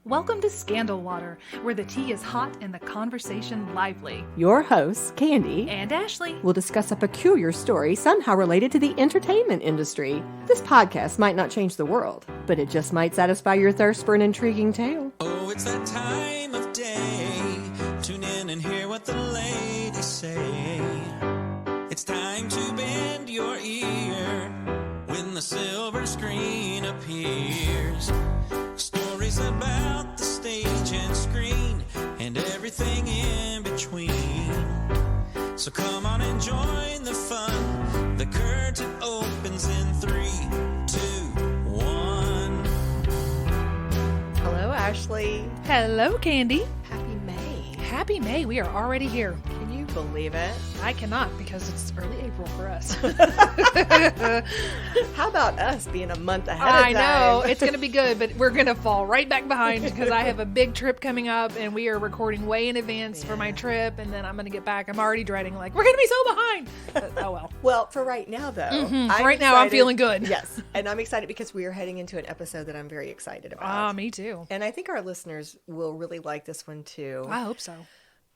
Welcome to Scandal Water, where the tea is hot and the conversation lively. Your hosts, Candy And Ashley will discuss a peculiar story somehow related to the entertainment industry. This podcast might not change the world, but it just might satisfy your thirst for an intriguing tale. Oh, it's that time of day. Tune in and hear what the ladies say. It's time to bend your ear when the silver screen appears. Stories about the stage and screen and everything in between. So come on and join the fun. The curtain opens in 3, 2, 1. Hello, Ashley. Hello, Candy. Happy May. Happy May. We are already here. Can you believe it? I cannot because it's early April for us. How about us being a month ahead of I time? know. It's going to be good, but we're going to fall right back behind because I have a big trip coming up and we are recording way in advance for my trip, and then I'm going to get back. I'm already dreading, like, we're going to be so behind. But, oh, well. Well, for right now, though. Right now, I'm excited. feeling good. Yes. And I'm excited because we are heading into an episode that I'm very excited about. Me too. And I think our listeners will really like this one, too. I hope so.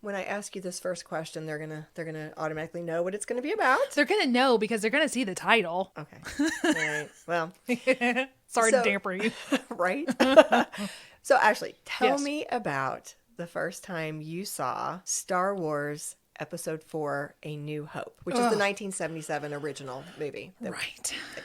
When I ask you this first question, they're gonna automatically know what it's gonna be about. They're going to know because they're going to see the title. Okay. All right. Well, Sorry to damper you. right? So, Ashley, tell Yes. me about the first time you saw Star Wars Episode 4, A New Hope, which is the 1977 original movie that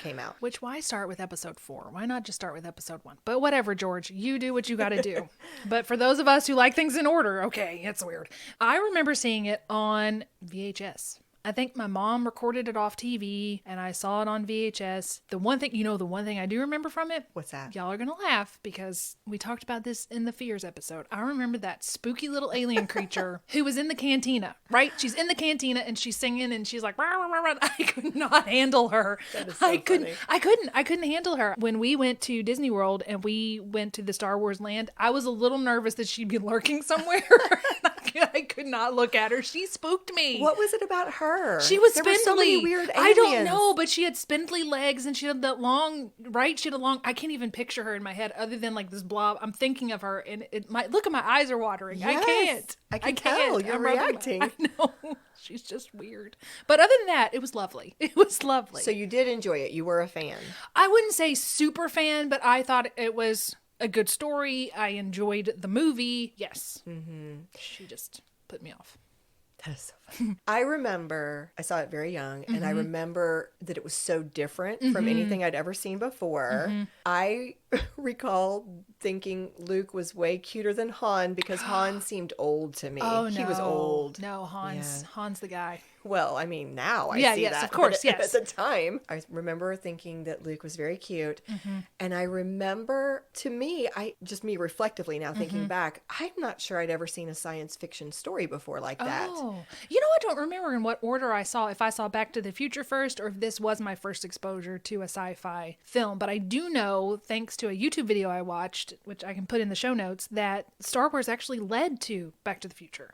came out. Which, why start with episode 4? Why not just start with episode 1? But whatever, George, you do what you got to do. But for those of us who like things in order, okay, it's weird. I remember seeing it on VHS. I think my mom recorded it off TV and I saw it on VHS. The one thing I do remember from it. What's that? Y'all are going to laugh because we talked about this in the Fears episode. I remember that spooky little alien creature who was in the cantina, right? She's in the cantina and she's singing and she's like, rah, rah, rah, rah. I could not handle her. That is so I funny. couldn't handle her. When we went to Disney World and we went to the Star Wars land, I was a little nervous that she'd be lurking somewhere. I could not look at her. She spooked me. What was it about her? She was there spindly. Were so many weird aliens. I don't know, but she had spindly legs and she had that long, right? She had a long, I can't even picture her in my head other than like this blob. I'm thinking of her and look at my eyes are watering. Yes, I can't. I can tell you're reacting. I know. She's just weird. But other than that, it was lovely. It was lovely. So you did enjoy it. You were a fan. I wouldn't say super fan, but I thought it was a good story. I enjoyed the movie. Yes. Mm-hmm. She just put me off. That is so funny. I remember, I saw it very young, and I remember that it was so different from anything I'd ever seen before. I recall thinking Luke was way cuter than Han because Han seemed old to me. Oh, no. He was old. No, Han's the guy. Well, I mean, now I see yes, that. of course, But yes. At the time, I remember thinking that Luke was very cute. And I remember, to me, me reflectively now thinking back, I'm not sure I'd ever seen a science fiction story before like that. Oh, I don't remember in what order I saw, if I saw Back to the Future first or if this was my first exposure to a sci-fi film. But I do know, thanks to a YouTube video I watched, which I can put in the show notes, that Star Wars actually led to Back to the Future.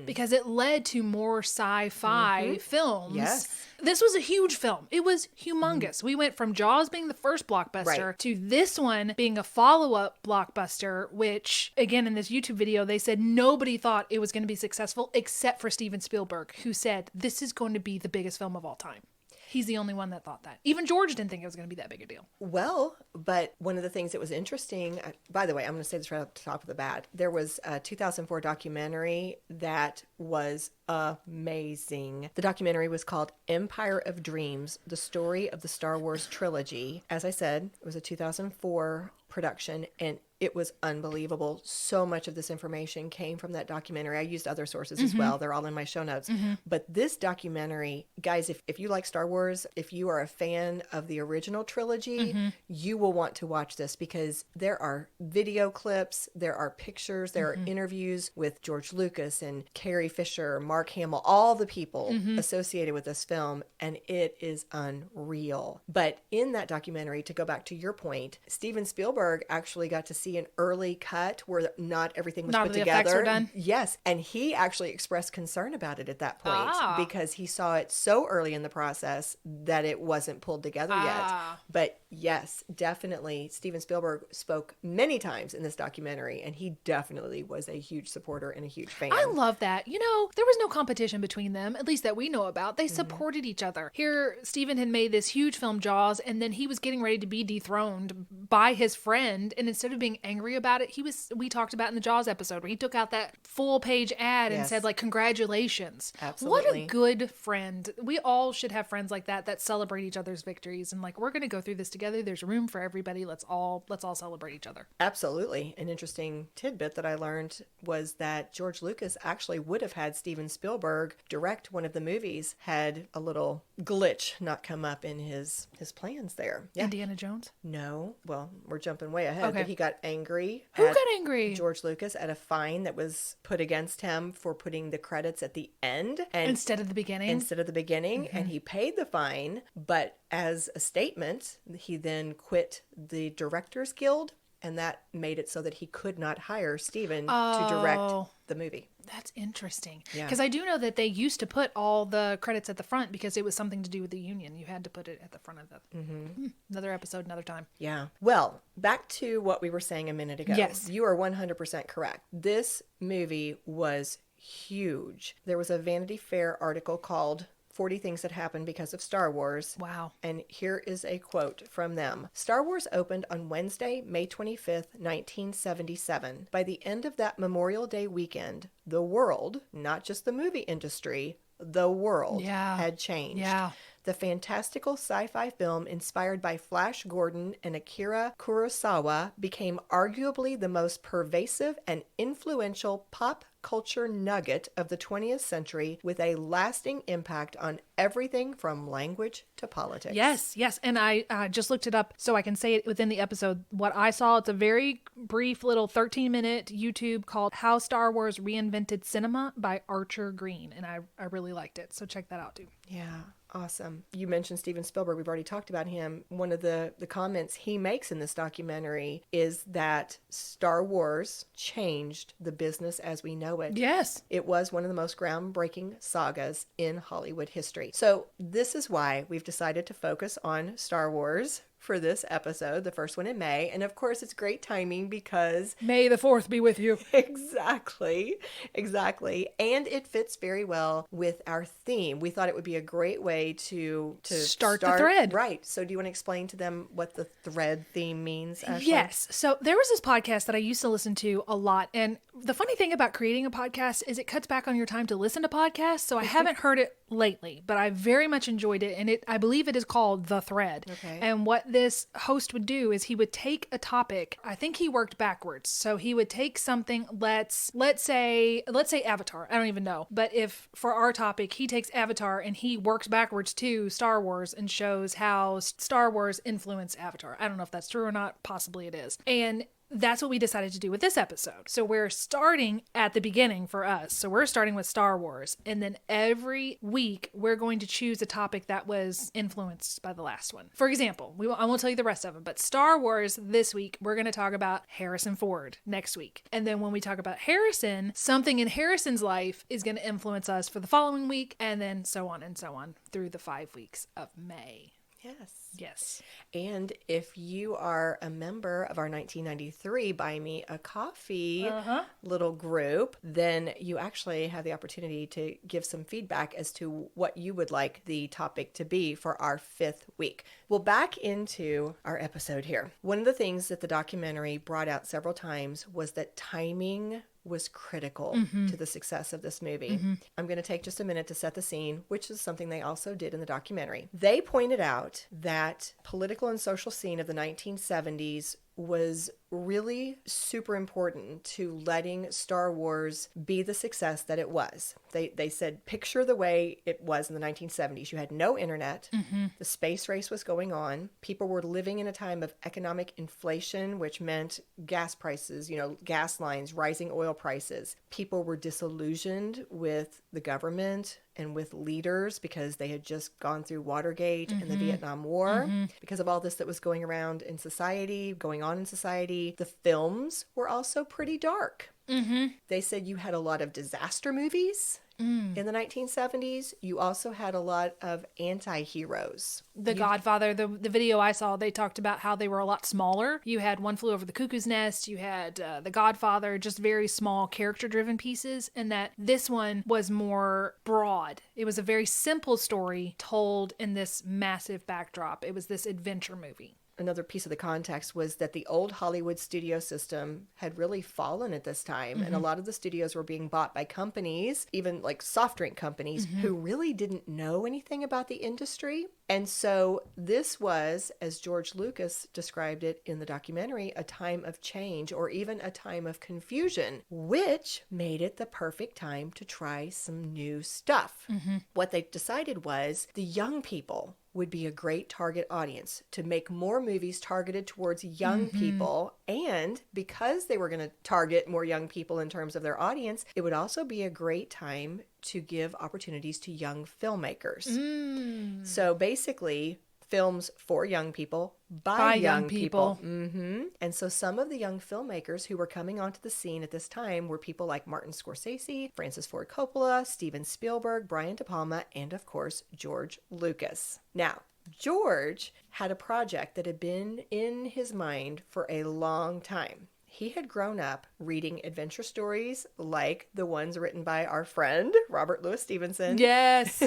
Because it led to more sci-fi films. Yes. This was a huge film. It was humongous. We went from Jaws being the first blockbuster to this one being a follow-up blockbuster, which, again, in this YouTube video, they said nobody thought it was going to be successful except for Steven Spielberg, who said, this is going to be the biggest film of all time. He's the only one that thought that. Even George didn't think it was going to be that big a deal. Well, but one of the things that was interesting, by the way, I'm going to say this right off the top of the bat. There was a 2004 documentary that was amazing. The documentary was called Empire of Dreams, the story of the Star Wars trilogy. As I said, it was a 2004 production, and it was unbelievable. So much of this information came from that documentary. I used other sources as well. They're all in my show notes. But this documentary, guys, if you like Star Wars, if you are a fan of the original trilogy, you will want to watch this because there are video clips, there are pictures, there are interviews with George Lucas and Carrie Fisher, Mark Hamill, all the people associated with this film, and it is unreal. But in that documentary, to go back to your point, Steven Spielberg Spielberg actually got to see an early cut where not everything was Not put the effects together. were done? Yes. And he actually expressed concern about it at that point Ah. because he saw it so early in the process that it wasn't pulled together yet. But yes, definitely Steven Spielberg spoke many times in this documentary, and he definitely was a huge supporter and a huge fan. I love that. You know, there was no competition between them, at least that we know about. They supported each other. Here, Steven had made this huge film, Jaws, and then he was getting ready to be dethroned by his friend. And instead of being angry about it, we talked about in the Jaws episode where he took out that full page ad and Yes. said, like, congratulations. Absolutely. What a good friend. We all should have friends like that celebrate each other's victories. And like, we're going to go through this together. There's room for everybody. Let's all celebrate each other. Absolutely. An interesting tidbit that I learned was that George Lucas actually would have had Steven Spielberg direct one of the movies had a little glitch not come up in his plans there. Yeah. Indiana Jones? No. Well, we're jumping way ahead, Okay. but he got angry. Who at got angry? George Lucas at a fine that was put against him for putting the credits at the end and Instead of the beginning? and he paid the fine, but as a statement, he then quit the Directors Guild, and that made it so that he could not hire Steven to direct the movie. That's interesting. Yeah. Because I do know that they used to put all the credits at the front because it was something to do with the union. You had to put it at the front of the... Another episode, another time. Yeah. Well, back to what we were saying a minute ago. Yes. You are 100% correct. This movie was huge. There was a Vanity Fair article called 40 Things That Happened Because of Star Wars. Wow. And here is a quote from them. Star Wars opened on Wednesday, May 25th, 1977. By the end of that Memorial Day weekend, the world, not just the movie industry, the world had changed. Yeah. The fantastical sci-fi film inspired by Flash Gordon and Akira Kurosawa became arguably the most pervasive and influential pop culture nugget of the 20th century with a lasting impact on everything from language to politics. Yes, yes. And I just looked it up so I can say it within the episode. What I saw, it's a very brief little 13-minute YouTube called How Star Wars Reinvented Cinema by Archer Green. And I really liked it. So check that out too. Yeah. Awesome. You mentioned Steven Spielberg. We've already talked about him. One of the comments he makes in this documentary is that Star Wars changed the business as we know it. Yes. It was one of the most groundbreaking sagas in Hollywood history. So this is why we've decided to focus on Star Wars for this episode, the first one in May. And of course, it's great timing because... May the 4th be with you. Exactly. And it fits very well with our theme. We thought it would be a great way to start the thread. Right. So do you want to explain to them what the thread theme means, Ashley? Yes. So there was this podcast that I used to listen to a lot. And the funny thing about creating a podcast is it cuts back on your time to listen to podcasts. So I haven't heard it lately, but I very much enjoyed it. And I believe it is called The Thread. Okay. And what this host would do is he would take a topic. I think he worked backwards. So he would take something, let's say Avatar. I don't even know. But if for our topic, he takes Avatar and he works backwards to Star Wars and shows how Star Wars influenced Avatar. I don't know if that's true or not. Possibly it is. And that's what we decided to do with this episode. So we're starting at the beginning for us. So we're starting with Star Wars. And then every week, we're going to choose a topic that was influenced by the last one. For example, I won't tell you the rest of them, but Star Wars this week, we're going to talk about Harrison Ford next week. And then when we talk about Harrison, something in Harrison's life is going to influence us for the following week. And then so on and so on through the 5 weeks of May. Yes. And if you are a member of our 1993 Buy Me a Coffee little group, then you actually have the opportunity to give some feedback as to what you would like the topic to be for our 5th week. Well, back into our episode here. One of the things that the documentary brought out several times was that timing was critical to the success of this movie. I'm going to take just a minute to set the scene, which is something they also did in the documentary. They pointed out that political and social scene of the 1970s was really super important to letting Star Wars be the success that it was. They said, picture the way it was in the 1970s. You had no internet. The space race was going on. People were living in a time of economic inflation, which meant gas prices, gas lines, rising oil prices. People were disillusioned with the government and with leaders because they had just gone through Watergate and the Vietnam War. Because of all this that was going on in society. The films were also pretty dark. They said you had a lot of disaster movies in the 1970s. You also had a lot of anti-heroes. The Godfather, the video I saw, they talked about how they were a lot smaller. You had One Flew Over the Cuckoo's Nest, you had The Godfather, just very small character-driven pieces, and that this one was more broad. It was a very simple story told in this massive backdrop. It was this adventure movie. Another piece of the context was that the old Hollywood studio system had really fallen at this time. And a lot of the studios were being bought by companies, even like soft drink companies, who really didn't know anything about the industry. And so this was, as George Lucas described it in the documentary, a time of change or even a time of confusion, which made it the perfect time to try some new stuff. What they decided was the young people would be a great target audience to make more movies targeted towards young people. And because they were going to target more young people in terms of their audience, it would also be a great time to give opportunities to young filmmakers. So basically, films for young people by young people. And so some of the young filmmakers who were coming onto the scene at this time were people like Martin Scorsese, Francis Ford Coppola, Steven Spielberg, Brian De Palma, and of course, George Lucas. Now, George had a project that had been in his mind for a long time. He had grown up reading adventure stories like the ones written by our friend, Robert Louis Stevenson. Yes.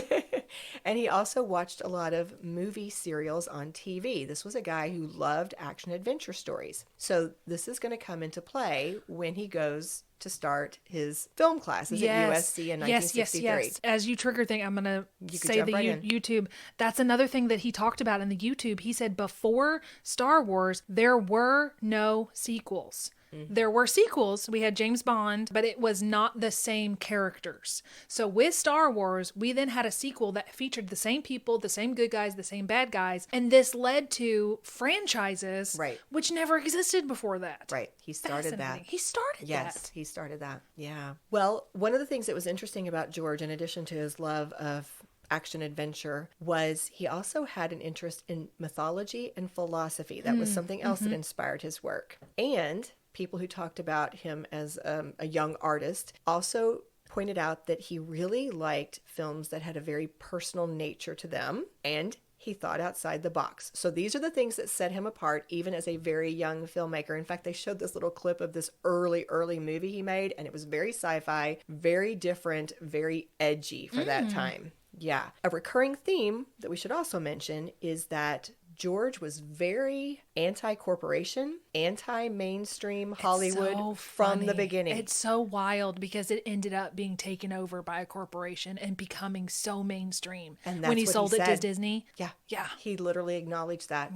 And he also watched a lot of movie serials on TV. This was a guy who loved action adventure stories. So this is going to come into play when he goes to start his film classes at USC in 1963. Yes. As you trigger thing, I'm going to say the YouTube. That's another thing that he talked about in the YouTube. He said before Star Wars, there were no sequels. There were sequels. We had James Bond, but it was not the same characters. So with Star Wars, we then had a sequel that featured the same people, the same good guys, the same bad guys. And this led to franchises, which never existed before that. Right. He started that. He started that. Yes, he started that. Yeah. Well, one of the things that was interesting about George, in addition to his love of action adventure, was he also had an interest in mythology and philosophy. That was something else that inspired his work. And people who talked about him as a young artist also pointed out that he really liked films that had a very personal nature to them, and he thought outside the box. So these are the things that set him apart, even as a very young filmmaker. In fact, they showed this little clip of this early movie he made, and it was very sci-fi, very different, very edgy for that time. Yeah. A recurring theme that we should also mention is that George was very anti-corporation, anti-mainstream Hollywood from the beginning. It's so wild because it ended up being taken over by a corporation and becoming so mainstream. And that's when he what sold he it said. to Disney. Yeah. Yeah. He literally acknowledged that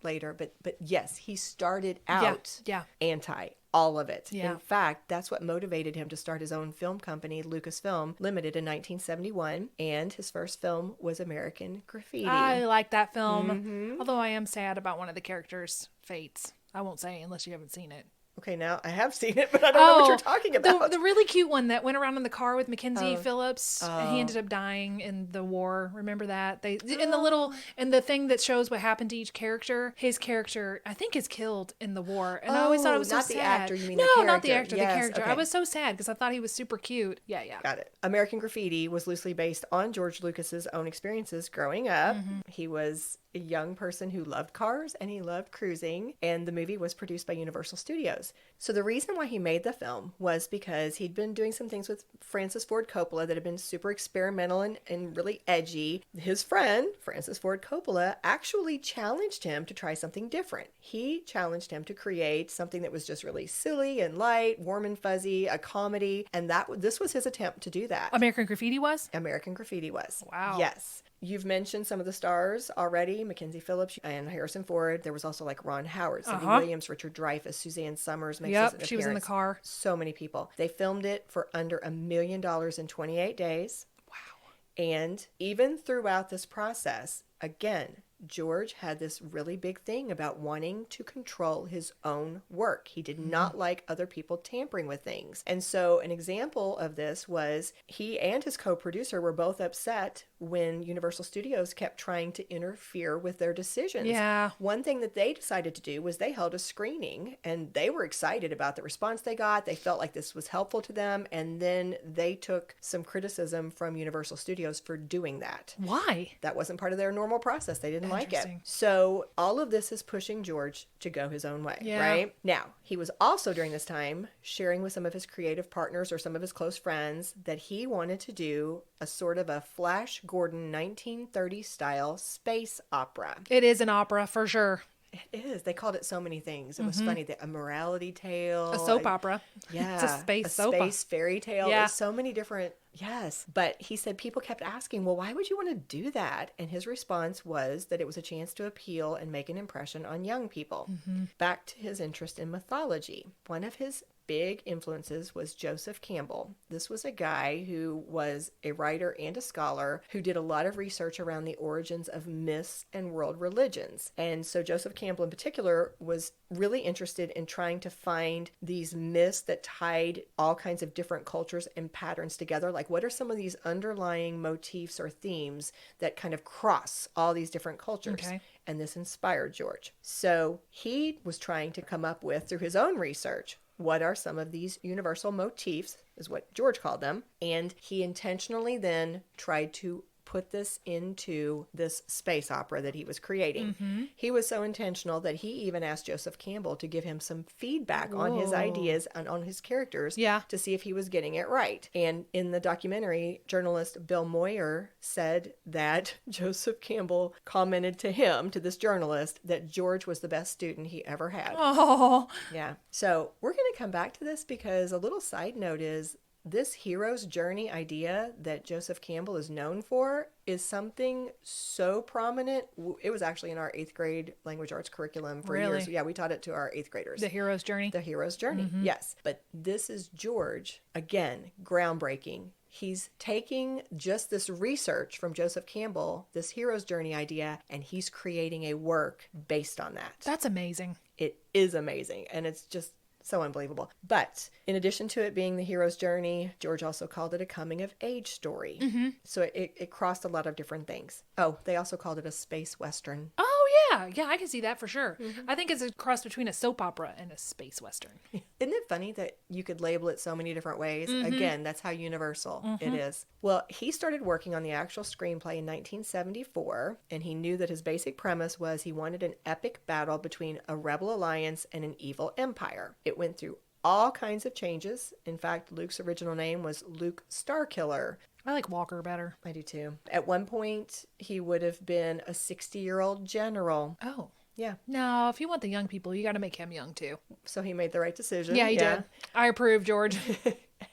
later. But yes, he started out anti all of it. Yeah. In fact, that's what motivated him to start his own film company, Lucasfilm Limited, in 1971. And his first film was American Graffiti. I like that film, although I am sad about one of the characters' fates. I won't say unless you haven't seen it. Okay, now I have seen it, but I don't know what you're talking about. The really cute one that went around in the car with Mackenzie Phillips, and he ended up dying in the war. Remember that? And the thing that shows what happened to each character, his character, I think, is killed in the war. And I always thought it was so sad. Not the actor, you mean no, the character. not the actor, yes, the character. okay. I was so sad because I thought he was super cute. Yeah. Got it. American Graffiti was loosely based on George Lucas's own experiences growing up. He was a young person who loved cars and he loved cruising, and the movie was produced by Universal Studios. So the reason why he made the film was because he'd been doing some things with Francis Ford Coppola that had been super experimental and really edgy. His friend, Francis Ford Coppola, actually challenged him to try something different. He challenged him to create something that was just really silly and light, warm and fuzzy, a comedy, and this was his attempt to do that. American Graffiti was? American Graffiti was. Wow. Yes. you've mentioned some of the stars already, Mackenzie Phillips and Harrison Ford. There was also like Ron Howard, Cindy Williams, Richard Dreyfuss, Suzanne Summers makes an appearance. She was in the car. So many people. They filmed it for under $1 million in 28 days. Wow. And even throughout this process, again, George had this really big thing about wanting to control his own work. He did not like other people tampering with things. And so an example of this was he and his co-producer were both upset when Universal Studios kept trying to interfere with their decisions. Yeah. One thing that they decided to do was they held a screening, and they were excited about the response they got. They felt like this was helpful to them. And then they took some criticism from Universal Studios for doing that. Why? That wasn't part of their normal process. They didn't like it. So all of this is pushing George to go his own way, right? Now, he was also during this time sharing with some of his creative partners or some of his close friends that he wanted to do a sort of a Flash Gordon 1930 style space opera. It is an opera for sure. It is. They called it so many things. It was funny. A morality tale. A soap opera. Yeah. It's a space soap space fairy tale. Yeah. There's so many different. Yes. But he said people kept asking, well, why would you want to do that? And his response was that it was a chance to appeal and make an impression on young people. Back to his interest in mythology. One of his big influences was Joseph Campbell. This was a guy who was a writer and a scholar who did a lot of research around the origins of myths and world religions. And so Joseph Campbell in particular was really interested in trying to find these myths that tied all kinds of different cultures and patterns together. Like, what are some of these underlying motifs or themes that kind of cross all these different cultures? Okay. And this inspired George. So he was trying to come up with, through his own research, what are some of these universal motifs, is what George called them. And he intentionally then tried to put this into this space opera that he was creating. He was so intentional that he even asked Joseph Campbell to give him some feedback on his ideas and on his characters to see if he was getting it right. And in the documentary, journalist Bill Moyer said that Joseph Campbell commented to him, to this journalist, that George was the best student he ever had. Oh. Yeah. So we're going to come back to this because a little side note is this hero's journey idea that Joseph Campbell is known for is something so prominent. It was actually in our 8th grade language arts curriculum for years. Yeah, we taught it to our 8th graders. The hero's journey? The hero's journey, yes. But this is George, again, groundbreaking. He's taking just this research from Joseph Campbell, this hero's journey idea, and he's creating a work based on that. That's amazing. It is amazing. And it's just so unbelievable. But in addition to it being the hero's journey, George also called it a coming of age story. So it crossed a lot of different things. Oh, they also called it a space western. Oh, yeah. Yeah, I can see that for sure. I think it's a cross between a soap opera and a space western. Isn't it funny that you could label it so many different ways? Again, that's how universal it is. Well, he started working on the actual screenplay in 1974, and he knew that his basic premise was he wanted an epic battle between a rebel alliance and an evil empire. It went through all kinds of changes. In fact, Luke's original name was Luke Starkiller. I like Walker better. I do too. At one point, he would have been a 60-year-old general. Oh. Yeah. No, if you want the young people, you got to make him young too. So he made the right decision. Yeah, he did. I approve, George.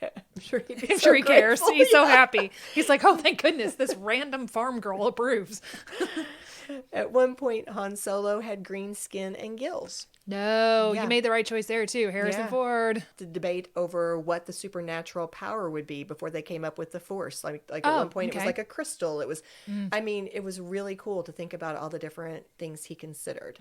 I'm sure he'd be I'm sure he cares. grateful. He's so happy. He's like, oh, thank goodness, this random farm girl approves. At one point, Han Solo had green skin and gills. No, Yeah. you made the right choice there too, Harrison Ford. The debate over what the supernatural power would be before they came up with the Force. Like at one point, it was like a crystal. It was, I mean, it was really cool to think about all the different things he considered.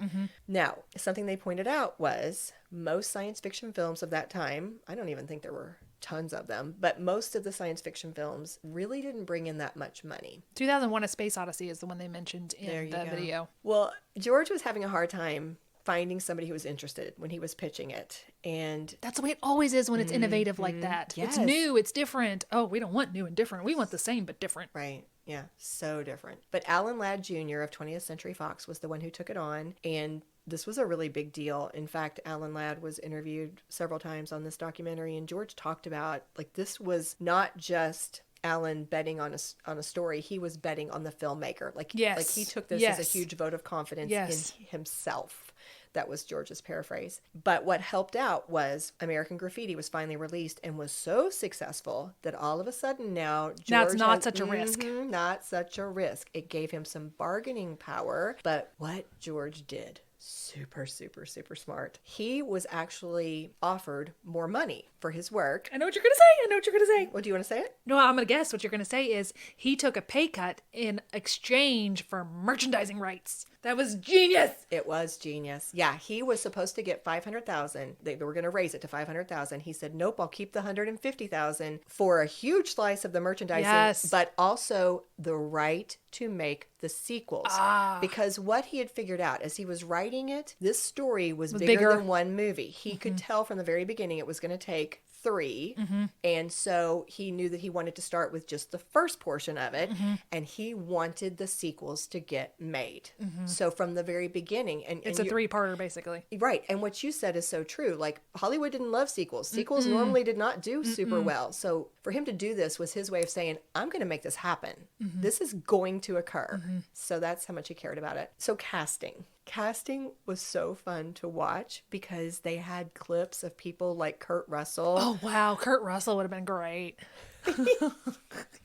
Now, something they pointed out was most science fiction films of that time, I don't even think there were tons of them, but most of the science fiction films really didn't bring in that much money. 2001: A Space Odyssey is the one they mentioned in the video. Well, George was having a hard time finding somebody who was interested when he was pitching it. And that's the way it always is when it's innovative like that. Yes. It's new, it's different. Oh, we don't want new and different. We want the same but different. Right. Yeah. So different. But Alan Ladd Jr. of 20th Century Fox was the one who took it on. And this was a really big deal. In fact, Alan Ladd was interviewed several times on this documentary. And George talked about, like, this was not just Alan betting on a story. He was betting on the filmmaker. Like he took this as a huge vote of confidence in himself. That was George's paraphrase. But what helped out was American Graffiti was finally released and was so successful that all of a sudden now George Now it's not such a risk. Not such a risk. It gave him some bargaining power. But what George did, super, super, super smart. He was actually offered more money for his work. I know what you're going to say. What do you want to say it? No, I'm going to guess what you're going to say is he took a pay cut in exchange for merchandising rights. That was genius. It was genius. Yeah, he was supposed to get $500,000. They were going to raise it to $500,000. He said, "Nope, I'll keep the $150,000 for a huge slice of the merchandising, Yes. but also the right to make the sequels." Because what he had figured out as he was writing it, this story was bigger than one movie. He could tell from the very beginning it was going to take 3. And so he knew that he wanted to start with just the first portion of it, and he wanted the sequels to get made. So from the very beginning, and It's a 3-parter, basically. right, and what you said is so true. Like, Hollywood didn't love sequels. Sequels normally did not do super well. So for him to do this was his way of saying, I'm going to make this happen. This is going to occur. So that's how much he cared about it. So Casting was so fun to watch because they had clips of people like Kurt Russell. Oh, wow. Kurt Russell would have been great.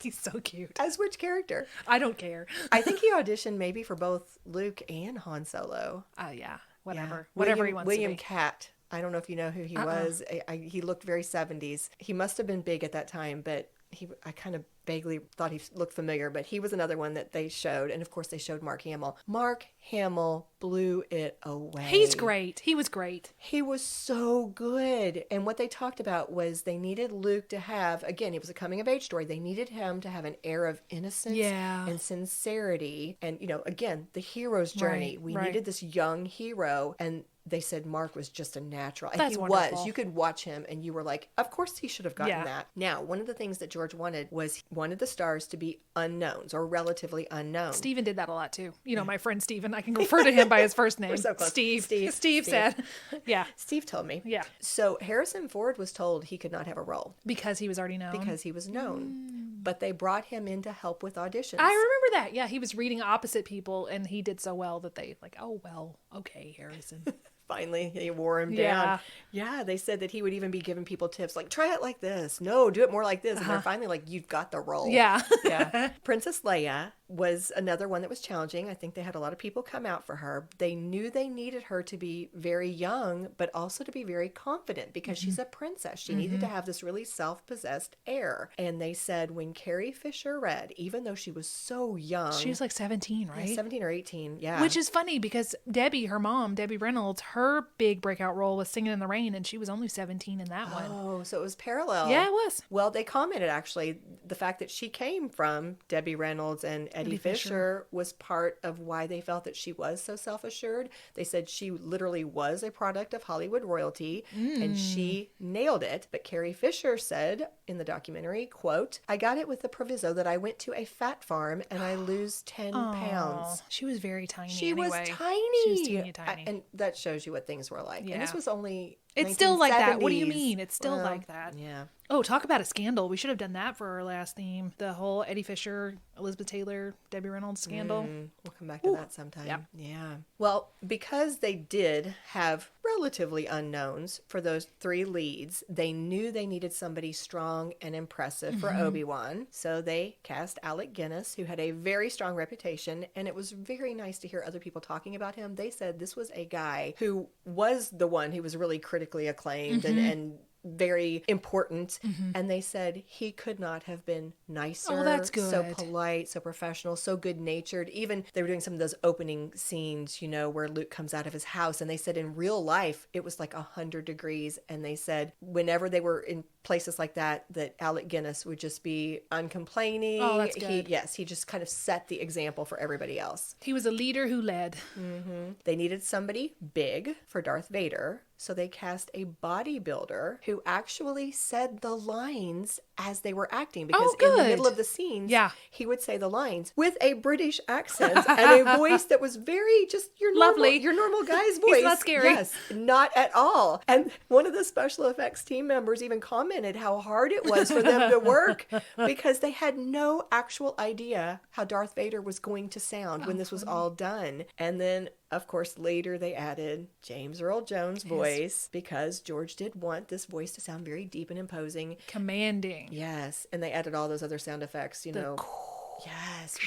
He's so cute. As which character? I don't care. I think he auditioned maybe for both Luke and Han Solo. Yeah. Whatever. Yeah. Whatever he wants William to be. Catt. I don't know if you know who he was. He looked very 70s. He must have been big at that time, but I kind of vaguely thought he looked familiar, but he was another one that they showed. And of course they showed Mark Hamill. Mark Hamill blew it away. He's great. He was great. He was so good. And what they talked about was they needed Luke to have, again, it was a coming of age story. They needed him to have an air of innocence and sincerity. And, again, the hero's journey. We needed this young hero, and they said Mark was just a natural. And That's he wonderful. was. You could watch him and you were like, of course he should have gotten that. Now, one of the things that George wanted was he wanted the stars to be unknowns or relatively unknown. Steven did that a lot too. My friend Steven, I can refer to him by his first name. We're so close. Steve said. Yeah. Steve told me. Yeah. So Harrison Ford was told he could not have a role. Because he was already known. Because he was known. But they brought him in to help with auditions. I remember that. Yeah, he was reading opposite people and he did so well that they oh, well, okay, Harrison. Finally, he wore him down. Yeah, they said that he would even be giving people tips like, try it like this. No, do it more like this. And they're finally like, you've got the role. Yeah. Yeah. Princess Leia was another one that was challenging. I think they had a lot of people come out for her. They knew they needed her to be very young, but also to be very confident because she's a princess. She needed to have this really self-possessed air. And they said when Carrie Fisher read, even though she was so young. She was like 17, right? Yeah, 17 or 18, yeah. Which is funny because Debbie, her mom, Debbie Reynolds, her big breakout role was Singing in the Rain, and she was only 17 in that one. Oh, so it was parallel. Yeah, it was. Well, they commented actually the fact that she came from Debbie Reynolds and Eddie Fisher was part of why they felt that she was so self-assured. They said she literally was a product of Hollywood royalty and she nailed it. But Carrie Fisher said in the documentary, quote, "I got it with the proviso that I went to a fat farm and I lose 10 pounds." She was very tiny. She was tiny. She was teeny tiny. And that shows you what things were like. Yeah. And this was only It's still like that. 1970s. What do you mean? It's still like that. Yeah. Oh, talk about a scandal. We should have done that for our last theme. The whole Eddie Fisher, Elizabeth Taylor, Debbie Reynolds scandal. We'll come back to that sometime. Yep. Yeah. Well, because they did have relatively unknowns for those 3 leads, they knew they needed somebody strong and impressive for Obi-Wan. So they cast Alec Guinness, who had a very strong reputation, and it was very nice to hear other people talking about him. They said this was a guy who was the one who was really critically acclaimed and very important. And they said he could not have been nicer. Oh, that's good. So polite, so professional, so good natured. Even they were doing some of those opening scenes, where Luke comes out of his house, and they said in real life it was like 100 degrees. And they said whenever they were in places like that Alec Guinness would just be uncomplaining. Oh, that's good. He just kind of set the example for everybody else. He was a leader who led. They needed somebody big for Darth Vader. So they cast a bodybuilder who actually said the lines as they were acting. Because in the middle of the scenes, he would say the lines with a British accent and a voice that was very just your normal guy's voice. He's not scary. Yes, not at all. And one of the special effects team members even commented how hard it was for them to work because they had no actual idea how Darth Vader was going to sound when this was all done. And then Of course, later they added James Earl Jones' voice because George did want this voice to sound very deep and imposing. Commanding. Yes. And they added all those other sound effects, you know. Yes.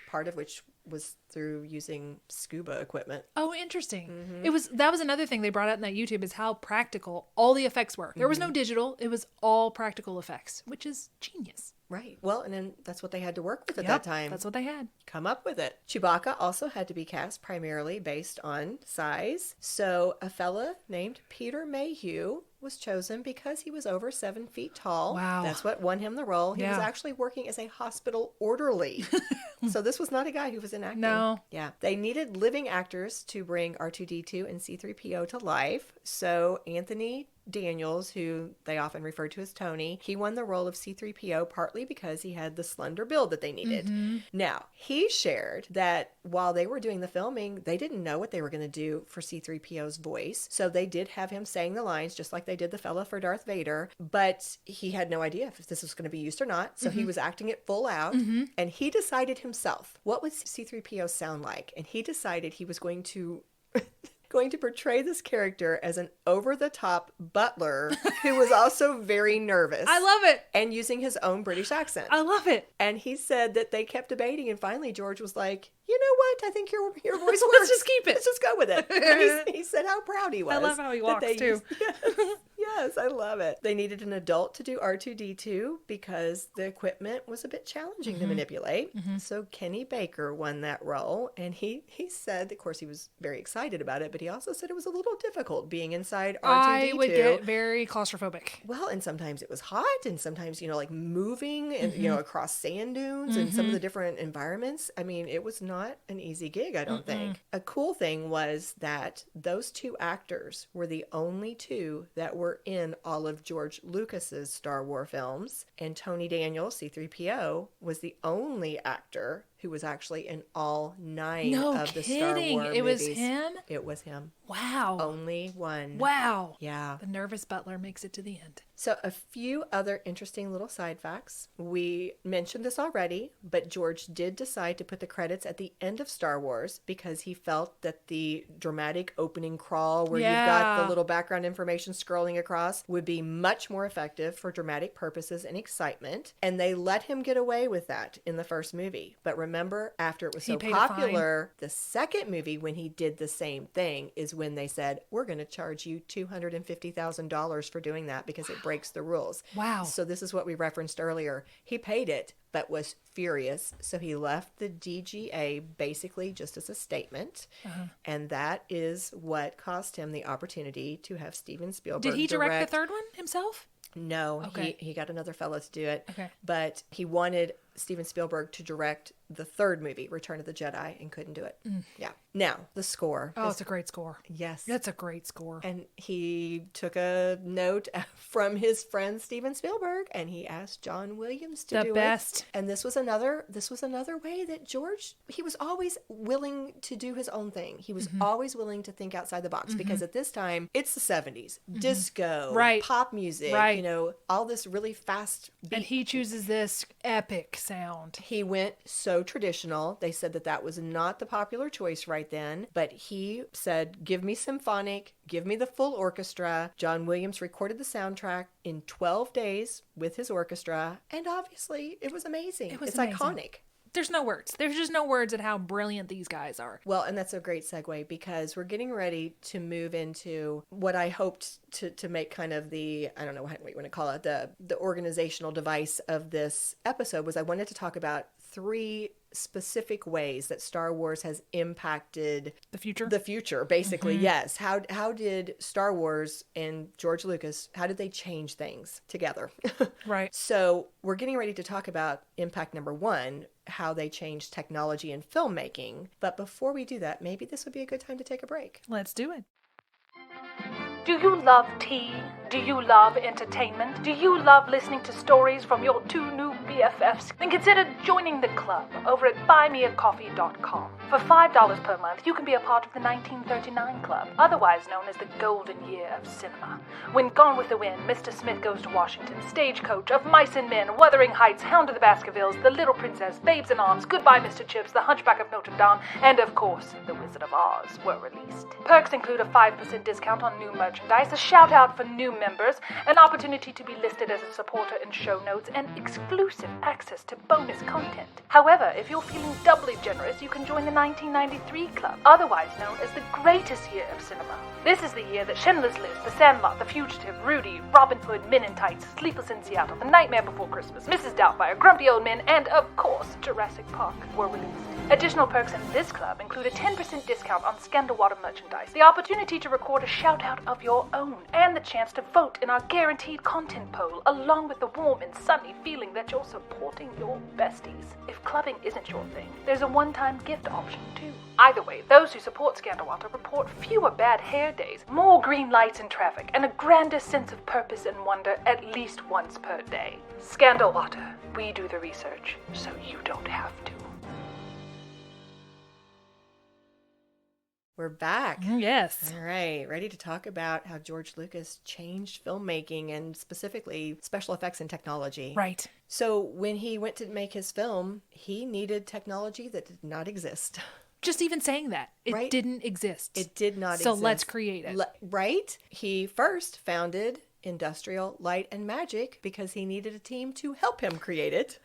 Part of which was through using scuba equipment. Oh, interesting. That was another thing they brought out in that YouTube is how practical all the effects were. There was no digital. It was all practical effects, which is genius. Right. Well, and then that's what they had to work with at that time. That's what they had. Come up with it. Chewbacca also had to be cast primarily based on size. So a fella named Peter Mayhew was chosen because he was over 7 feet tall. Wow. That's what won him the role. He was Yeah. actually working as a hospital orderly. So this was not a guy who was in acting. No. Yeah. They needed living actors to bring R2D2 and C3PO to life. So Anthony Daniels, who they often refer to as Tony, he won the role of C3PO partly because he had the slender build that they needed. Now, he shared that while they were doing the filming, they didn't know what they were going to do for C3PO's voice. So they did have him saying the lines just like they did the fella for Darth Vader, but he had no idea if this was going to be used or not. So he was acting it full out, and he decided himself what would C3PO sound like, and he decided he was going to portray this character as an over-the-top butler who was also very nervous. I love it. And using his own British accent. I love it. And he said that they kept debating, and finally George was like, you know what? I think your voice works. Let's just keep it. Let's just go with it. And he said how proud he was. I love how he that walks, they too. Yes, I love it. They needed an adult to do R2D2 because the equipment was a bit challenging to manipulate. So Kenny Baker won that role, and he said, of course, he was very excited about it, but he also said it was a little difficult being inside R2D2. I would get very claustrophobic. Well, and sometimes it was hot, and sometimes, like moving and, across sand dunes and some of the different environments. I mean, it was not an easy gig, I don't think. A cool thing was that those two actors were the only two that were in all of George Lucas's Star Wars films, and Tony Daniels, C3PO, was the only actor who was actually in all 9 of the Star Wars movies. It was him? It was him. Wow. Only one. Wow. Yeah. The nervous butler makes it to the end. So a few other interesting little side facts. We mentioned this already, but George did decide to put the credits at the end of Star Wars because he felt that the dramatic opening crawl where you've got the little background information scrolling across would be much more effective for dramatic purposes and excitement. And they let him get away with that in the first movie. But remember, after it was so popular, the second movie, when he did the same thing, is when they said, we're going to charge you $250,000 for doing that because it breaks the rules. Wow. So this is what we referenced earlier. He paid it, but was furious. So he left the DGA basically just as a statement. And that is what cost him the opportunity to have Steven Spielberg Did he direct the third one himself? No, Okay. he got another fellow to do it. Okay. But he wanted Steven Spielberg to direct the third movie, Return of the Jedi, and couldn't do it. Yeah. Now, the score. Oh, it's a great score. Yes. That's a great score. And he took a note from his friend Steven Spielberg, and he asked John Williams to do The best. it. And this was another way that George, he was always willing to do his own thing. He was always willing to think outside the box because at this time, it's the 70s. Disco, Right. pop music, Right. all this really fast beat. And he chooses this epic sound. He went so traditional. They said that was not the popular choice right then, but he said, give me symphonic, give me the full orchestra. John Williams recorded the soundtrack in 12 days with his orchestra, and obviously it was amazing. It's amazing. iconic. There's no words. There's just no words at how brilliant these guys are. Well, and that's a great segue because we're getting ready to move into what I hoped to make kind of the, I don't know what you want to call it, the organizational device of this episode was I wanted to talk about 3 specific ways that Star Wars has impacted The future? the future, basically. Yes. How did Star Wars and George Lucas, how did they change things together? Right. So we're getting ready to talk about impact number 1, how they changed technology in filmmaking. But before we do that, maybe this would be a good time to take a break. Let's do it. Do you love tea? Do you love entertainment? Do you love listening to stories from your 2 new BFFs, then consider joining the club over at buymeacoffee.com. For $5 per month, you can be a part of the 1939 Club, otherwise known as the Golden Year of Cinema. When Gone with the Wind, Mr. Smith Goes to Washington, Stagecoach, Of Mice and Men, Wuthering Heights, Hound of the Baskervilles, The Little Princess, Babes in Arms, Goodbye Mr. Chips, The Hunchback of Notre Dame, and of course, The Wizard of Oz were released. Perks include a 5% discount on new merchandise, a shout-out for new members, an opportunity to be listed as a supporter in show notes, and exclusive access to bonus content. However, if you're feeling doubly generous, you can join the 1993 Club, otherwise known as the greatest year of cinema. This is the year that Schindler's List, The Sandlot, The Fugitive, Rudy, Robin Hood, Men in Tights, Sleepless in Seattle, The Nightmare Before Christmas, Mrs. Doubtfire, Grumpy Old Men, and, of course, Jurassic Park were released. Additional perks in this club include a 10% discount on Scandalwater merchandise, the opportunity to record a shout-out of your own, and the chance to vote in our guaranteed content poll, along with the warm and sunny feeling that you're supporting your besties. If clubbing isn't your thing, there's a one-time gift option too. Either way, those who support Scandalwater report fewer bad hair days, more green lights in traffic, and a grander sense of purpose and wonder at least once per day. Scandalwater, we do the research, so you don't have to. We're back. Yes. All right, ready to talk about how George Lucas changed filmmaking and specifically special effects and technology. Right. So when he went to make his film, he needed technology that did not exist. Just even saying that. It Right? didn't exist. It did not So exist. let's create it. Right? He first founded Industrial Light and Magic because he needed a team to help him create it.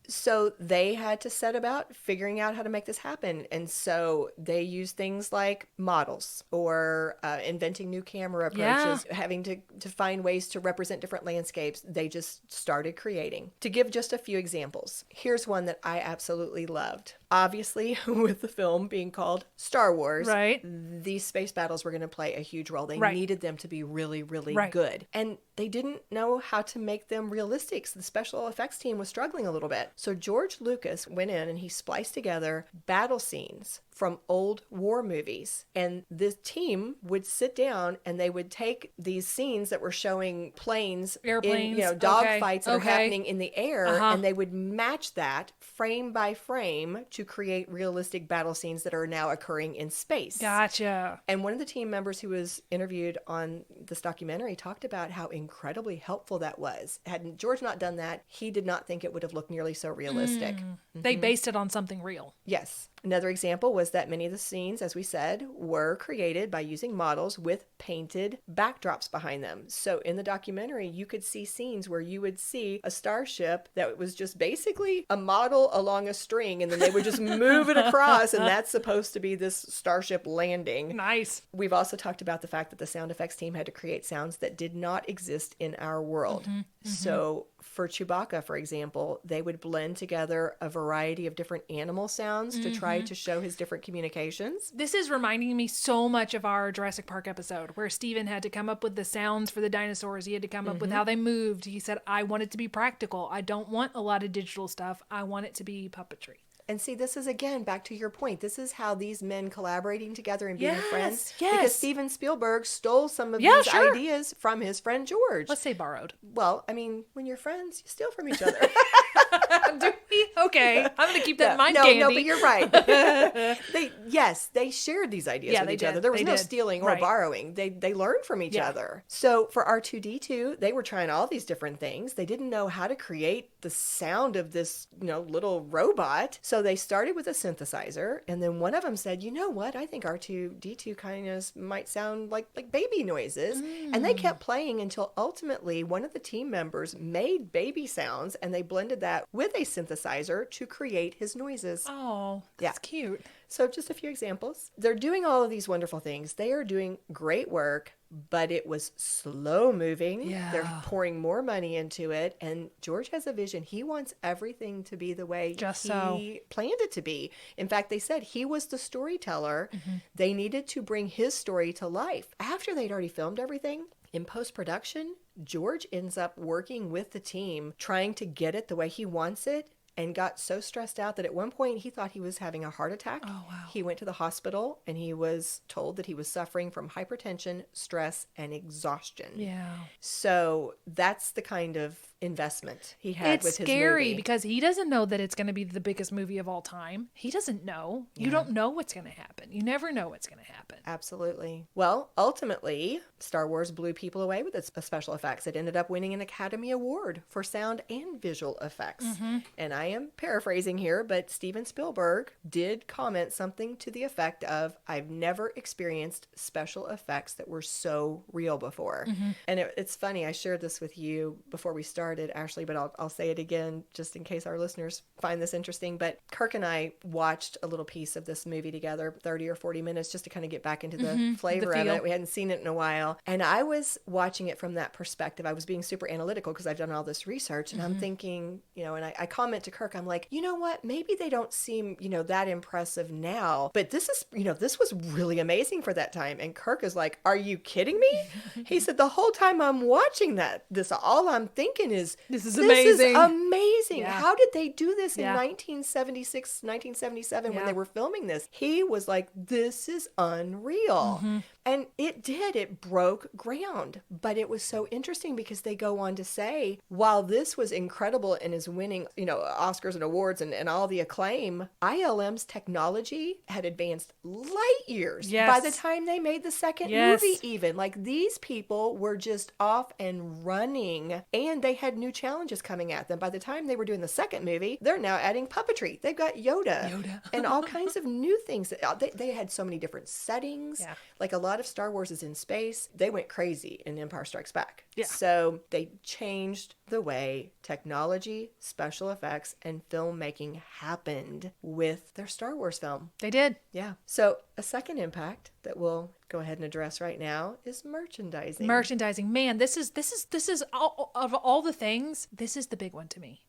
So they had to set about figuring out how to make this happen. And so they used things like models or inventing new camera approaches, having to find ways to represent different landscapes. They just started creating. To give just a few examples, here's one that I absolutely loved. Obviously, with the film being called Star Wars, Right. these space battles were going to play a huge role. They Right. needed them to be really, really Right. good. And they didn't know how to make them realistic. So the special effects team was struggling a little bit. So George Lucas went in and he spliced together battle scenes from old war movies. And this team would sit down and they would take these scenes that were showing planes, Airplanes, dog okay, fights that are okay. happening in the air, Uh-huh. and they would match that frame by frame to create realistic battle scenes that are now occurring in space. Gotcha. And one of the team members who was interviewed on this documentary talked about how incredibly helpful that was. Had George not done that, he did not think it would have looked nearly so realistic. They based it on something real. Yes. Another example was that many of the scenes, as we said, were created by using models with painted backdrops behind them. So in the documentary, you could see scenes where you would see a starship that was just basically a model along a string, and then they would just move it across, and that's supposed to be this starship landing. Nice. We've also talked about the fact that the sound effects team had to create sounds that did not exist in our world. So for Chewbacca, for example, they would blend together a variety of different animal sounds to try to show his different communications. This is reminding me so much of our Jurassic Park episode where Steven had to come up with the sounds for the dinosaurs. He had to come up with how they moved. He said, I want it to be practical. I don't want a lot of digital stuff. I want it to be puppetry. And see, this is, again, back to your point. This is how these men collaborating together and being Yes, friends. yes. Because Steven Spielberg stole some of Yeah, these sure. ideas from his friend George. Let's say borrowed. Well, I mean, when you're friends, you steal from each other. Do we? Okay. I'm going to keep that in mind, no, Candy. No, but you're right. They shared these ideas Yeah, with they each did. other. There was They no did. stealing or Right. borrowing. They learned from each Yeah. other. So for R2D2, they were trying all these different things. They didn't know how to create the sound of this, little robot. So they started with a synthesizer, and then one of them said, "You know what? I think R2D2 kind of might sound like baby noises." And they kept playing until ultimately one of the team members made baby sounds, and they blended that with a synthesizer to create his noises. Oh, that's cute. So just a few examples. They're doing all of these wonderful things. They are doing great work, but it was slow moving. Yeah. They're pouring more money into it. And George has a vision. He wants everything to be the way he planned it to be. In fact, they said he was the storyteller. They needed to bring his story to life. After they'd already filmed everything, in post-production, George ends up working with the team, trying to get it the way he wants it. and got so stressed out that at one point he thought he was having a heart attack. Oh, wow. He went to the hospital and he was told that he was suffering from hypertension, stress, and exhaustion. Yeah. So that's the kind of investment he had It's with his scary movie. because he doesn't know that it's going to be the biggest movie of all time. He doesn't know. You don't know what's going to happen. You never know what's going to happen. Absolutely. Well, ultimately, Star Wars blew people away with its special effects. It ended up winning an Academy Award for sound and visual effects. And I am paraphrasing here, but Steven Spielberg did comment something to the effect of, I've never experienced special effects that were so real before. And it's funny, I shared this with you before we started, Ashley, but I'll say it again just in case our listeners find this interesting. But Kirk and I watched a little piece of this movie together, 30 or 40 minutes, just to kind of get back into the flavor of feel. it. We hadn't seen it in a while. And I was watching it from that perspective. I was being super analytical because I've done all this research. And I'm thinking, and I comment to Kirk, I'm like, you know what? Maybe they don't seem, that impressive now. But this is, this was really amazing for that time. And Kirk is like, are you kidding me? He said, the whole time I'm watching this, all I'm thinking is, This is amazing. Yeah. How did they do this in Yeah. 1976, 1977 when they were filming this? He was like, this is unreal. And it did. It broke ground. But it was so interesting because they go on to say, while this was incredible and is winning, Oscars and awards and all the acclaim, ILM's technology had advanced light years by the time they made the second movie even. Like, these people were just off and running, and they had new challenges coming at them. By the time they were doing the second movie, they're now adding puppetry. They've got Yoda. And all kinds of new things. They had so many different settings. Yeah. Like, a lot of Star Wars is in space. They went crazy in Empire Strikes Back. Yeah. So they changed the way technology, special effects, and filmmaking happened with their Star Wars film. They did. Yeah. So a second impact that we'll go ahead and address right now is merchandising. Merchandising. Man, this is all, of all the things, this is the big one to me.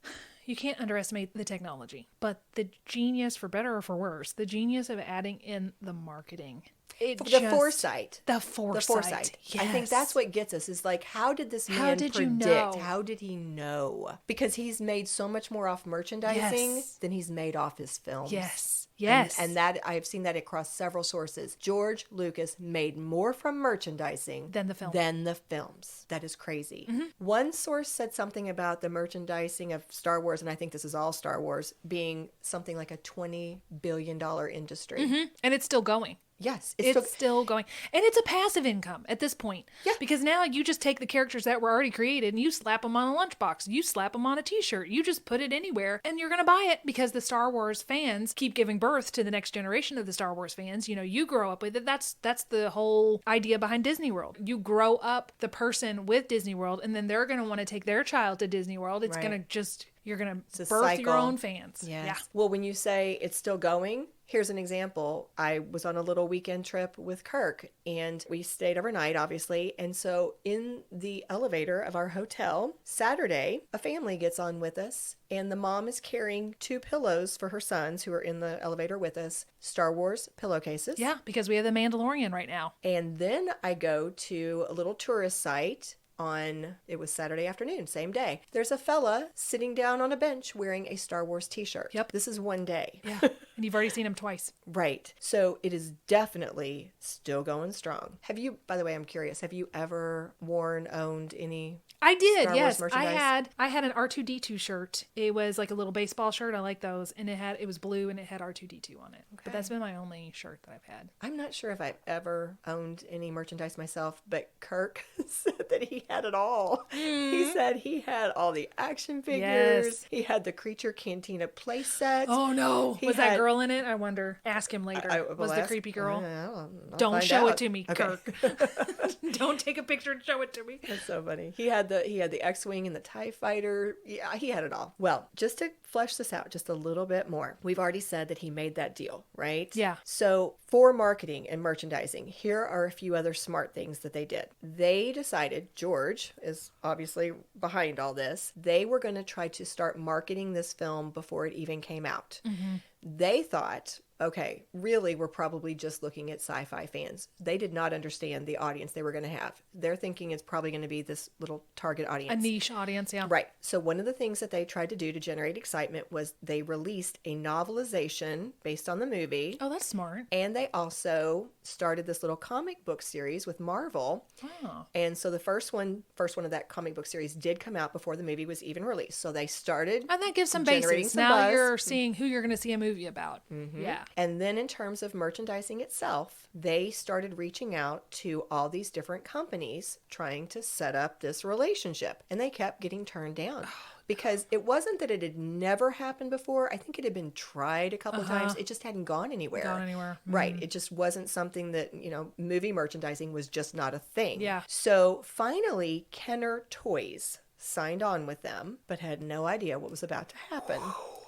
You can't underestimate the technology, but the genius, for better or for worse, the genius of adding in the marketing. The foresight. The foresight. Yes. I think that's what gets us, is like, how did this man did you predict? know? How did he know? Because he's made so much more off merchandising Yes. than he's made off his films. Yes. Yes. And that, I have seen that across several sources. George Lucas made more from merchandising Than the film. Than the films. That is crazy. One source said something about the merchandising of Star Wars, and I think this is all Star Wars, being something like a $20 billion industry. And it's still going. Yes. It's still going. And it's a passive income at this point. Yeah. Because now you just take the characters that were already created and you slap them on a lunchbox. You slap them on a t-shirt. You just put it anywhere and you're going to buy it because the Star Wars fans keep giving birth to the next generation of the Star Wars fans. You grow up with it. That's the whole idea behind Disney World. You grow up the person with Disney World and then they're going to want to take their child to Disney World. It's going to you're going to birth your own fans. Yes. Yeah. Well, when you say it's still going, here's an example. I was on a little weekend trip with Kirk and we stayed overnight, obviously. And so in the elevator of our hotel, Saturday, a family gets on with us and the mom is carrying 2 pillows for her sons who are in the elevator with us, Star Wars pillowcases. Yeah, because we have the Mandalorian right now. And then I go to a little tourist site it was Saturday afternoon, same day. There's a fella sitting down on a bench wearing a Star Wars t-shirt. Yep. This is one day. Yeah. And you've already seen him twice. Right. So it is definitely still going strong. By the way, I'm curious, have you ever owned any I did, Star Wars yes. merchandise? I had an R2D2 shirt. It was like a little baseball shirt. I like those. And it was blue and it had R2D2 on it. Okay. But that's been my only shirt that I've had. I'm not sure if I've ever owned any merchandise myself, but Kirk said that he had it all. He said he had all the action figures. Yes. He had the Creature Cantina play set. Oh no. He Was had- that girl in it? I wonder. Ask him later. Was the creepy girl? I'll Don't find show out. it to me, Okay. Kirk. Don't take a picture and show it to me. That's so funny. He had the X-Wing and the TIE Fighter. Yeah, he had it all. Well, just to flesh this out just a little bit more, we've already said that he made that deal, right? Yeah. So for marketing and merchandising, here are a few other smart things that they did. They decided, George is obviously behind all this, they were going to try to start marketing this film before it even came out. They thought, okay, really, we're probably just looking at sci-fi fans. They did not understand the audience they were going to have. They're thinking it's probably going to be this little target audience. A niche audience, yeah. Right. So one of the things that they tried to do to generate excitement was they released a novelization based on the movie. Oh, that's smart. And they also started this little comic book series with Marvel. Oh. And so the first one of that comic book series did come out before the movie was even released. So they started And that gives some generating basis. some Now buzz. you're seeing who you're going to see a movie about. Yeah. And then in terms of merchandising itself, they started reaching out to all these different companies trying to set up this relationship. And they kept getting turned down. Because it wasn't that it had never happened before. I think it had been tried a couple of times. It just hadn't gone anywhere. Right. It just wasn't something that, movie merchandising was just not a thing. Yeah. So finally, Kenner Toys signed on with them, but had no idea what was about to happen.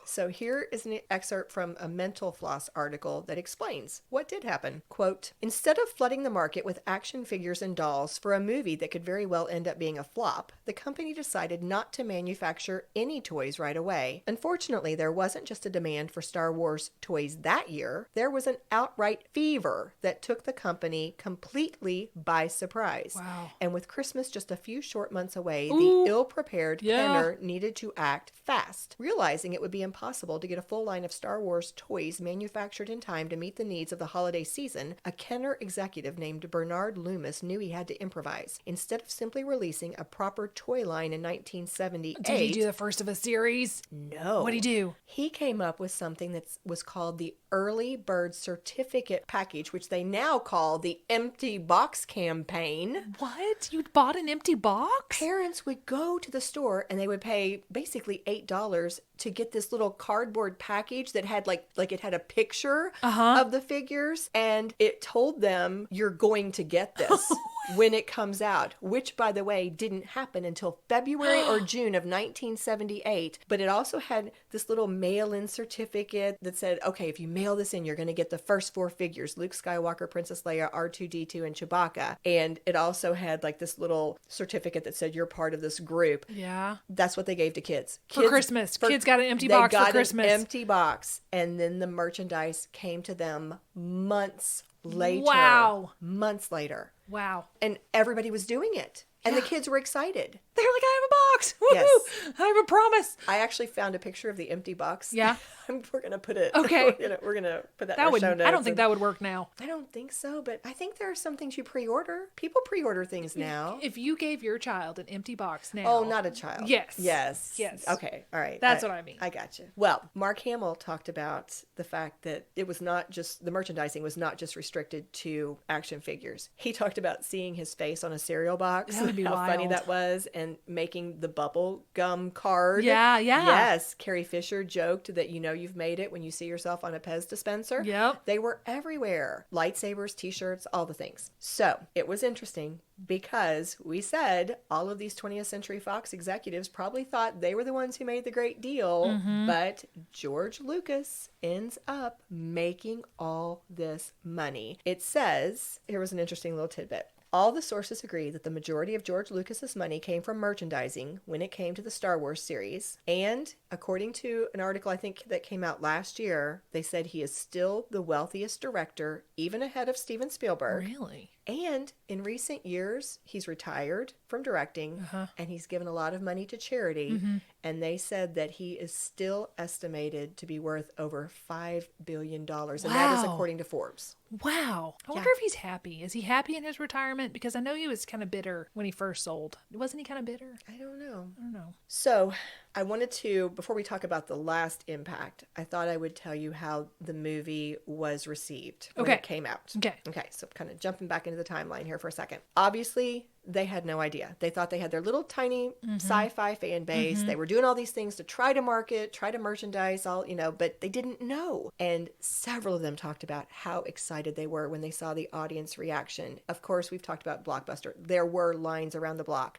So here is an excerpt from a Mental Floss article that explains what did happen. Quote, instead of flooding the market with action figures and dolls for a movie that could very well end up being a flop, the company decided not to manufacture any toys right away. Unfortunately, there wasn't just a demand for Star Wars toys that year. There was an outright fever that took the company completely by surprise. Wow. And with Christmas just a few short months away, the ill-prepared Yeah. Kenner needed to act fast, realizing it would be impossible to get a full line of Star Wars toys manufactured in time to meet the needs of the holiday season. A Kenner executive named Bernard Loomis knew he had to improvise. Instead of simply releasing a proper toy line in 1978... Did he do the first of a series? No. What'd he do? He came up with something that was called the Early Bird Certificate Package, which they now call the Empty Box Campaign. What? You bought an empty box? Parents would go to the store and they would pay basically $8 to get this little cardboard package that had like it had a picture of the figures, and it told them you're going to get this when it comes out, which by the way didn't happen until February or June of 1978. But it also had this little mail-in certificate that said, okay, if you mail this in, you're going to get the first 4 figures: Luke Skywalker, Princess Leia, R2D2, and Chewbacca. And it also had like this little certificate that said you're part of this group. Yeah. That's what they gave to kids. For Christmas. Kids got an empty box for Christmas. They got an empty box. And then the merchandise came to them months later. Wow. Months later. Wow. And everybody was doing it. And the kids were excited. They're like, I have a box. Woo-hoo. Yes. I have a promise. I actually found a picture of the empty box. Yeah. We're going to put it. Okay. We're gonna put that in That our would. show notes. I don't think that would work now. I don't think so, but I think there are some things you pre-order. People pre-order things now. If you gave your child an empty box now. Oh, not a child. Yes. Yes. Yes. Okay. All right. That's what I mean. I got you. Well, Mark Hamill talked about the fact that it was not just, the merchandising was not just restricted to action figures. He talked about seeing his face on a cereal box. That would be how wild. funny that was, and making the bubble gum card. Yeah, yeah. Yes. Carrie Fisher joked that you've made it when you see yourself on a Pez dispenser. Yep. They were everywhere. Lightsabers, t-shirts, all the things. So it was interesting because we said all of these 20th Century Fox executives probably thought they were the ones who made the great deal, but George Lucas ends up making all this money. It says, here was an interesting little tidbit. All the sources agree that the majority of George Lucas's money came from merchandising when it came to the Star Wars series. And according to an article I think that came out last year, they said he is still the wealthiest director, even ahead of Steven Spielberg. Really? And in recent years, he's retired from directing and he's given a lot of money to charity. And they said that he is still estimated to be worth over $5 billion. And that is according to Forbes. Wow. I wonder if he's happy. Is he happy in his retirement? Because I know he was kind of bitter when he first sold. Wasn't he kind of bitter? I don't know. I don't know. So I wanted to, before we talk about the last impact, I thought I would tell you how the movie was received when it came out. Okay, so kind of jumping back into the timeline here for a second. Obviously, they had no idea. They thought they had their little tiny sci-fi fan base. They were doing all these things to try to market, try to merchandise, but they didn't know. And several of them talked about how excited they were when they saw the audience reaction. Of course, we've talked about Blockbuster. There were lines around the block.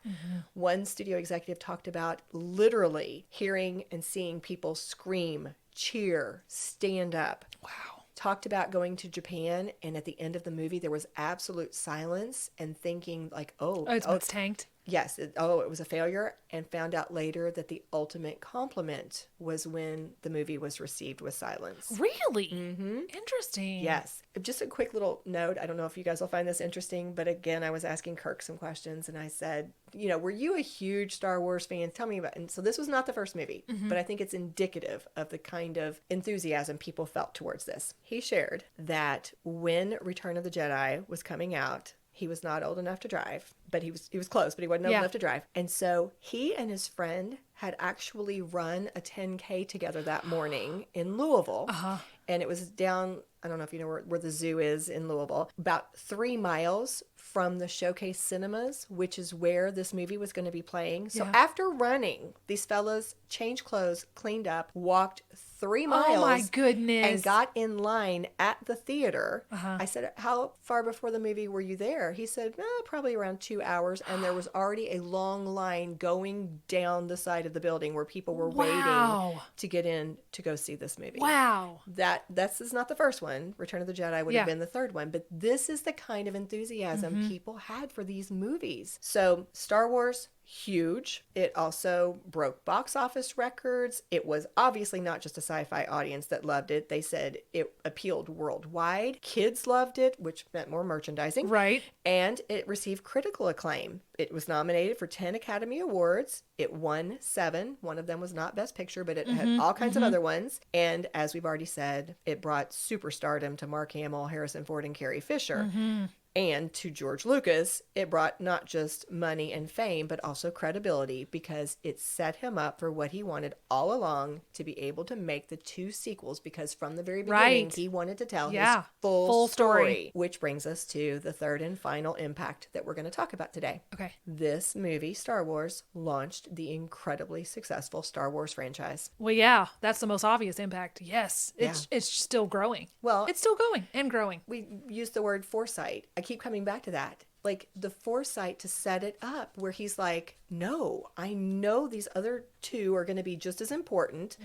One studio executive talked about literally hearing and seeing people scream, cheer, stand up. Wow. Talked about going to Japan, and at the end of the movie, there was absolute silence and thinking like, it's tanked. Yes. It was a failure, and found out later that the ultimate compliment was when the movie was received with silence. Really? Mm-hmm. Interesting. Yes. Just a quick little note. I don't know if you guys will find this interesting, but again, I was asking Kirk some questions, and I said, were you a huge Star Wars fan? Tell me about it. And so this was not the first movie, but I think it's indicative of the kind of enthusiasm people felt towards this. He shared that when Return of the Jedi was coming out, he was not old enough to drive, but he was close, but he wasn't old enough to drive. And so he and his friend had actually run a 10K together that morning in Louisville. And it was down, I don't know if you know where the zoo is in Louisville, about 3 miles from the Showcase Cinemas, which is where this movie was going to be playing. So after running, these fellas changed clothes, cleaned up, walked 3 miles. Oh my goodness. And got in line at the theater. I said, how far before the movie were you there? He said, probably around 2 hours. And there was already a long line going down the side of the building where people were waiting to get in to go see this movie. Wow. This is not the first one. Return of the Jedi would have been the third one. But this is the kind of enthusiasm people had for these movies. So Star Wars, huge. It also broke box office records. It was obviously not just a sci-fi audience that loved it. They said it appealed worldwide. Kids loved it, which meant more merchandising. Right. And it received critical acclaim. It was nominated for 10 Academy Awards. It won 7. One of them was not Best Picture, but it had all kinds of other ones. And as we've already said, it brought superstardom to Mark Hamill, Harrison Ford, and Carrie Fisher. And to George Lucas, it brought not just money and fame, but also credibility, because it set him up for what he wanted all along, to be able to make the 2 sequels, because from the very beginning, he wanted to tell his full story. Which brings us to the third and final impact that we're going to talk about today. Okay. This movie, Star Wars, launched the incredibly successful Star Wars franchise. Well, yeah, that's the most obvious impact. Yes, it's still growing. Well, it's still going and growing. We use the word foresight. I keep coming back to that. Like the foresight to set it up where he's like, no, I know these other 2 are going to be just as important.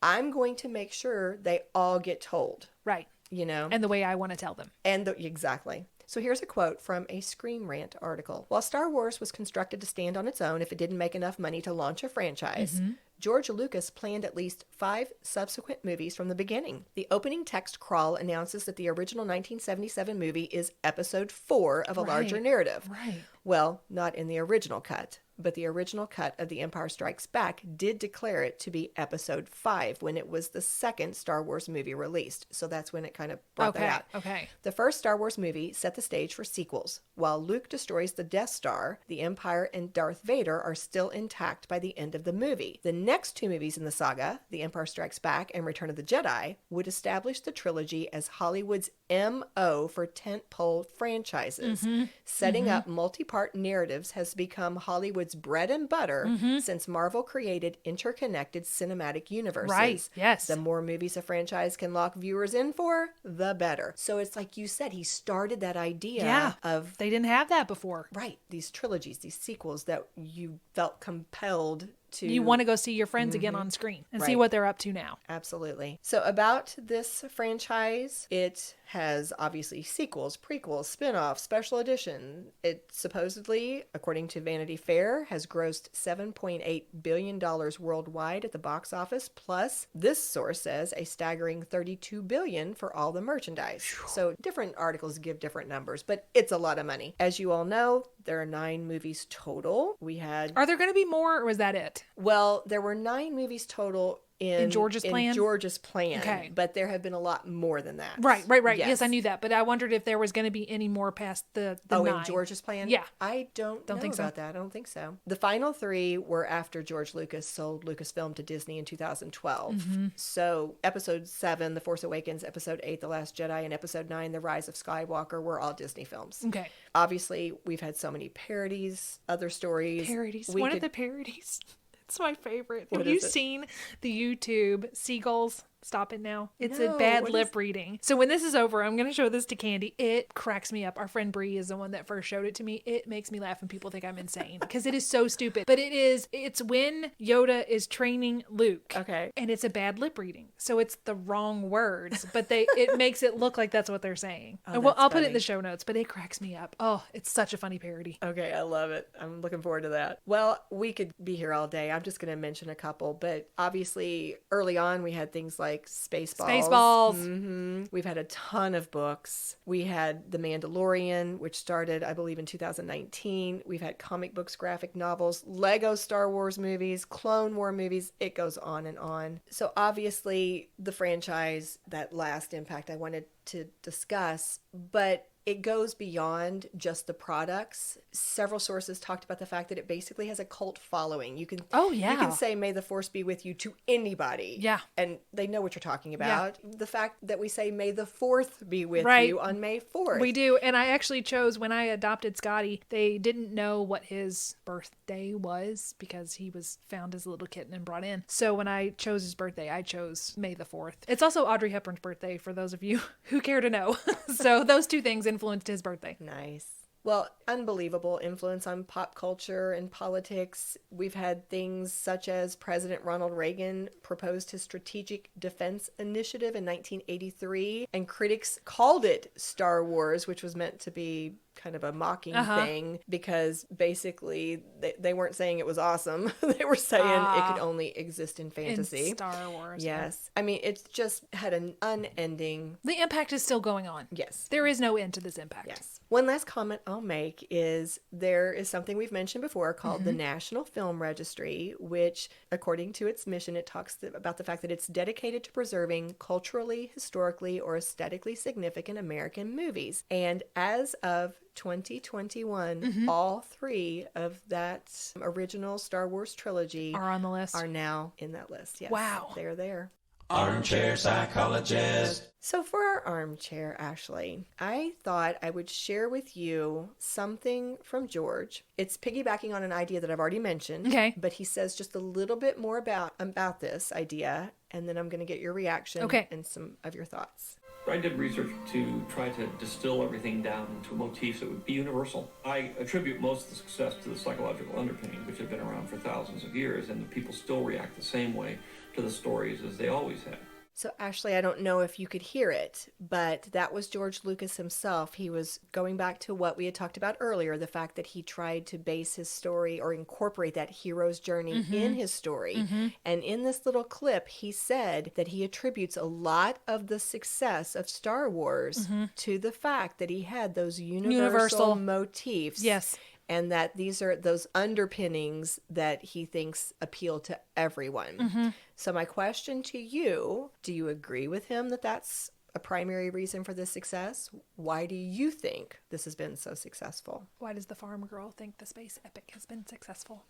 I'm going to make sure they all get told. Right. And the way I want to tell them. Exactly. So here's a quote from a Screen Rant article. While Star Wars was constructed to stand on its own if it didn't make enough money to launch a franchise, George Lucas planned at least 5 subsequent movies from the beginning. The opening text crawl announces that the original 1977 movie is episode 4 of a larger narrative. Right. Well, not in the original cut, but the original cut of The Empire Strikes Back did declare it to be episode 5 when it was the second Star Wars movie released. So that's when it kind of brought that out. Okay. The first Star Wars movie set the stage for sequels. While Luke destroys the Death Star, the Empire and Darth Vader are still intact by the end of the movie. The next 2 movies in the saga, The Empire Strikes Back and Return of the Jedi, would establish the trilogy as Hollywood's MO for tentpole franchises. Setting up multi-part narratives has become Hollywood's bread and butter since Marvel created interconnected cinematic universes. Right, yes. The more movies a franchise can lock viewers in for, the better. So it's like you said, he started that idea of... They didn't have that before. Right. These trilogies, these sequels that you felt compelled to... You want to go see your friends again on screen and see what they're up to now. Absolutely. So about this franchise, it has obviously sequels, prequels, spin-offs, special edition. It supposedly, according to Vanity Fair, has grossed $7.8 billion worldwide at the box office. Plus, this source says a staggering $32 billion for all the merchandise. So different articles give different numbers, but it's a lot of money. As you all know, there are 9 movies total. Are there going to be more, or was that it? Well, there were 9 movies total in George's plan? George's plan. Okay. But there have been a lot more than that. Right. Yes, I knew that. But I wondered if there was going to be any more past the 9. In George's plan? Yeah. I don't know think about that. I don't think so. The final 3 were after George Lucas sold Lucasfilm to Disney in 2012. So episode 7, The Force Awakens, episode 8, The Last Jedi, and episode 9, The Rise of Skywalker were all Disney films. Okay. Obviously, we've had so many parodies, other stories. One of the parodies. It's my favorite. Have you seen the YouTube Seagulls? Stop it now. It's No, a bad what lip reading. So when this is over, I'm going to show this to Candy. It cracks me up. Our friend Bree is the one that first showed it to me. It makes me laugh and people think I'm insane because it is so stupid. But it's when Yoda is training Luke. Okay. And it's a bad lip reading. So it's the wrong words, but it makes it look like that's what they're saying. Oh, And well, that's I'll put it in funny. the show notes, but it cracks me up. Oh, it's such a funny parody. Okay, I love it. I'm looking forward to that. Well, we could be here all day. I'm just going to mention a couple, but obviously early on we had things like Spaceballs. Spaceballs. We've had a ton of books. We had The Mandalorian, which started, I believe, in 2019. We've had comic books, graphic novels, Lego Star Wars movies, Clone War movies. It goes on and on. So obviously the franchise, that last impact I wanted to discuss, but it goes beyond just the products. Several sources talked about the fact that it basically has a cult following. You can you can say "May the Force be with you" to anybody. Yeah. And they know what you're talking about. The fact that we say "May the 4th be with you" on May 4th. We do. And I actually chose, when I adopted Scotty, they didn't know what his birthday was because he was found as a little kitten and brought in. So when I chose his birthday, I chose May the 4th. It's also Audrey Hepburn's birthday for those of you who care to know. So those two things influenced his birthday. Nice. Well, unbelievable influence on pop culture and politics. We've had things such as President Ronald Reagan proposed his Strategic Defense Initiative in 1983, and critics called it Star Wars, which was meant to be kind of a mocking thing because basically they weren't saying it was awesome. They were saying it could only exist in fantasy. In Star Wars. Yes. I mean, it's just had an unending... The impact is still going on. Yes. There is no end to this impact. Yes. One last comment I'll make is there is something we've mentioned before called the National Film Registry, which, according to its mission, it talks about the fact that it's dedicated to preserving culturally, historically, or aesthetically significant American movies. And as of 2021, all 3 of that original Star Wars trilogy Are on the list. are now in that list. Yes. Wow. They're there. Armchair psychologist. So for our armchair, Ashley, I thought I would share with you something from George. It's piggybacking on an idea that I've already mentioned. Okay. But he says just a little bit more about this idea, and then I'm going to get your reaction and some of your thoughts. I did research to try to distill everything down into motifs that would be universal. I attribute most of the success to the psychological underpinning, which have been around for thousands of years, and the people still react the same way to the stories as they always have. So, Ashley, I don't know if you could hear it, but that was George Lucas himself. He was going back to what we had talked about earlier, the fact that he tried to base his story or incorporate that hero's journey in his story. And in this little clip, he said that he attributes a lot of the success of Star Wars to the fact that he had those universal motifs. Yes. And that these are those underpinnings that he thinks appeal to everyone. So my question to you, do you agree with him that that's a primary reason for this success? Why do you think this has been so successful? Why does the farm girl think the space epic has been successful?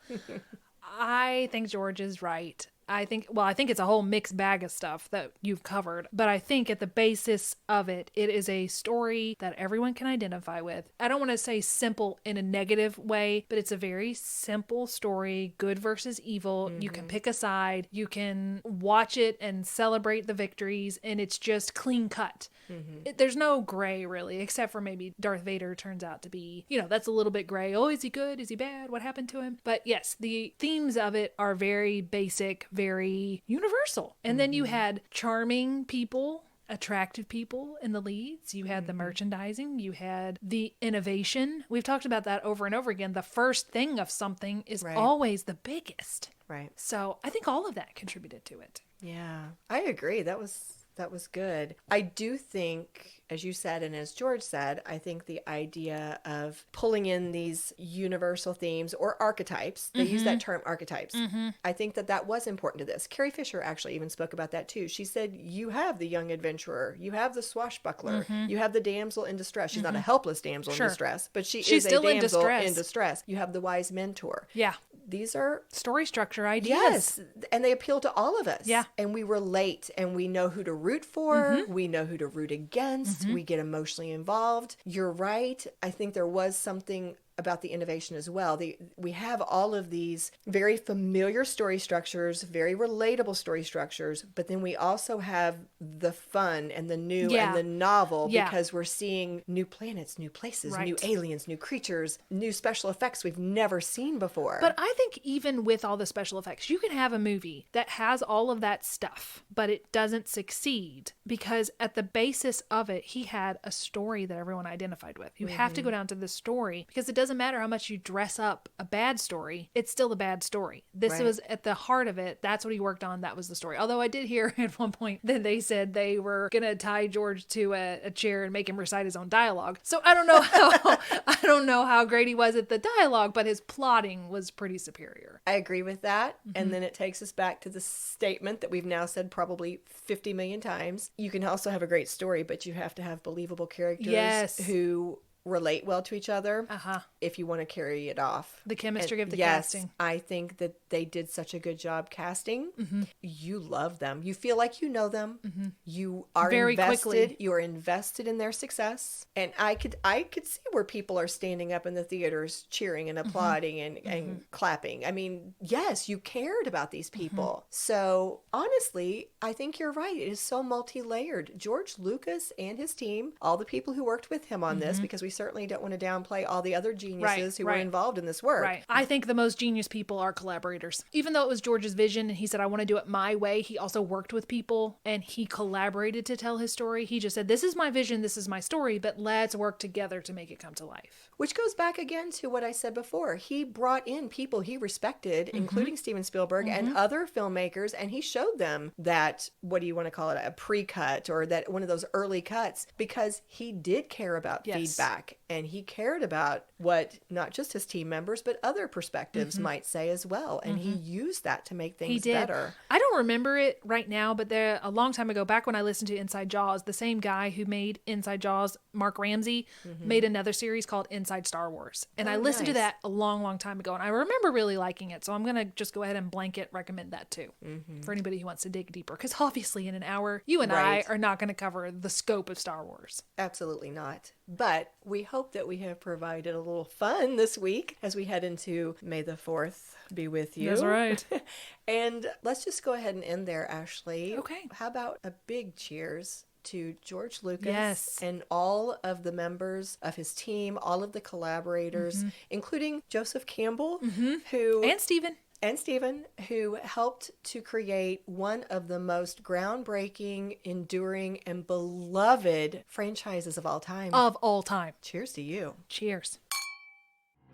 I think George is right. I think it's a whole mixed bag of stuff that you've covered, but I think at the basis of it, it is a story that everyone can identify with. I don't want to say simple in a negative way, but it's a very simple story, good versus evil. You can pick a side, you can watch it and celebrate the victories, and it's just clean cut. There's no gray really, except for maybe Darth Vader turns out to be, that's a little bit gray. Oh, is he good? Is he bad? What happened to him? But yes, the themes of it are very basic, very universal. And then you had charming people, attractive people in the leads. You had the merchandising. You had the innovation. We've talked about that over and over again. The first thing of something is always the biggest. Right. So I think all of that contributed to it. Yeah, I agree. That was good. I do think, as you said, and as George said, I think the idea of pulling in these universal themes or archetypes, they use that term archetypes. I think that was important to this. Carrie Fisher actually even spoke about that too. She said, you have the young adventurer, you have the swashbuckler, you have the damsel in distress. She's not a helpless damsel in distress, but she's is still a damsel in distress. You have the wise mentor. Yeah. These are story structure ideas. Yes, and they appeal to all of us. Yeah. And we relate, and we know who to root for. We know who to root against. We get emotionally involved. You're right. I think there was something about the innovation as well. We have all of these very familiar story structures, very relatable story structures, but then we also have the fun and the new and the novel because we're seeing new planets, new places, new aliens, new creatures, new special effects we've never seen before. But I think even with all the special effects, you can have a movie that has all of that stuff, but it doesn't succeed because at the basis of it, he had a story that everyone identified with. You have to go down to the story because it doesn't matter how much you dress up a bad story, it's still a bad story. This was at the heart of it. That's what he worked on. That was the story. Although I did hear at one point that they said they were going to tie George to a chair and make him recite his own dialogue. So I don't know how great he was at the dialogue, but his plotting was pretty superior. I agree with that. And then it takes us back to the statement that we've now said probably 50 million times. You can also have a great story, but you have to have believable characters who relate well to each other if you want to carry it off. The chemistry of the casting. I think that they did such a good job casting. You love them. You feel like you know them. You are very invested. Quickly. You are invested in their success. And I could see where people are standing up in the theaters cheering and applauding and clapping. I mean, yes, you cared about these people. So honestly, I think you're right. It is so multi-layered. George Lucas and his team, all the people who worked with him on this, because we certainly don't want to downplay all the other geniuses who were involved in this work. Right. I think the most genius people are collaborators. Even though it was George's vision and he said, I want to do it my way, he also worked with people and he collaborated to tell his story. He just said, this is my vision, this is my story, but let's work together to make it come to life. Which goes back again to what I said before. He brought in people he respected, including Steven Spielberg and other filmmakers, and he showed them that, what do you want to call it, a pre-cut or that one of those early cuts, because he did care about feedback and he cared about what not just his team members, but other perspectives might say as well. And he used that to make things better. I don't remember it right now, but a long time ago, back when I listened to Inside Jaws, the same guy who made Inside Jaws, Mark Ramsey, made another series called Inside Star Wars. And I listened to that a long, long time ago. And I remember really liking it. So I'm going to just go ahead and blanket recommend that too for anybody who wants to dig deeper. Because obviously in an hour, you and I are not going to cover the scope of Star Wars. Absolutely not. But we hope that we have provided a little fun this week as we head into May the 4th be with you. That's right. And let's just go ahead and end there, Ashley. Okay. How about a big cheers to George Lucas and all of the members of his team, all of the collaborators, including Joseph Campbell, who... And Steven, who helped to create one of the most groundbreaking, enduring, and beloved franchises of all time. Of all time. Cheers to you. Cheers.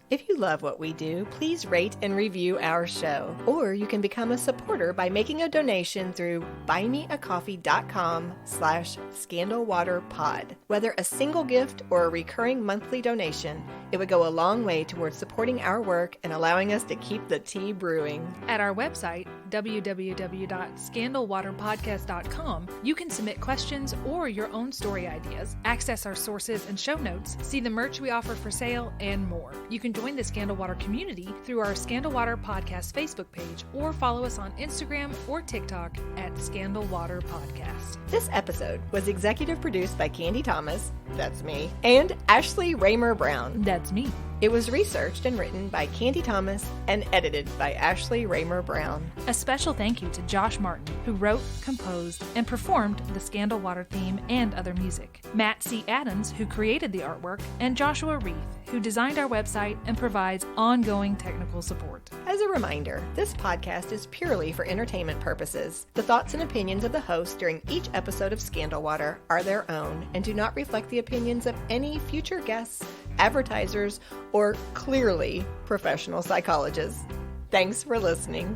If you love what we do, please rate and review our show. Or you can become a supporter by making a donation through buymeacoffee.com/scandalwaterpod. Whether a single gift or a recurring monthly donation, it would go a long way towards supporting our work and allowing us to keep the tea brewing. At our website, www.scandalwaterpodcast.com, you can submit questions or your own story ideas, access our sources and show notes, see the merch we offer for sale, and more. You can join the Scandal Water community through our Scandal Water Podcast Facebook page or follow us on Instagram or TikTok at Scandal Water Podcast. This episode was executive produced by Candy Thomas, that's me, and Ashley Raymer Brown. That's me. It was researched and written by Candy Thomas and edited by Ashley Raymer Brown. A special thank you to Josh Martin, who wrote, composed, and performed the Scandal Water theme and other music. Matt C. Adams, who created the artwork, and Joshua Reith, who designed our website and provides ongoing technical support. As a reminder, this podcast is purely for entertainment purposes. The thoughts and opinions of the host during each episode of Scandal Water are their own and do not reflect the opinions of any future guests, advertisers, or clearly professional psychologists. Thanks for listening.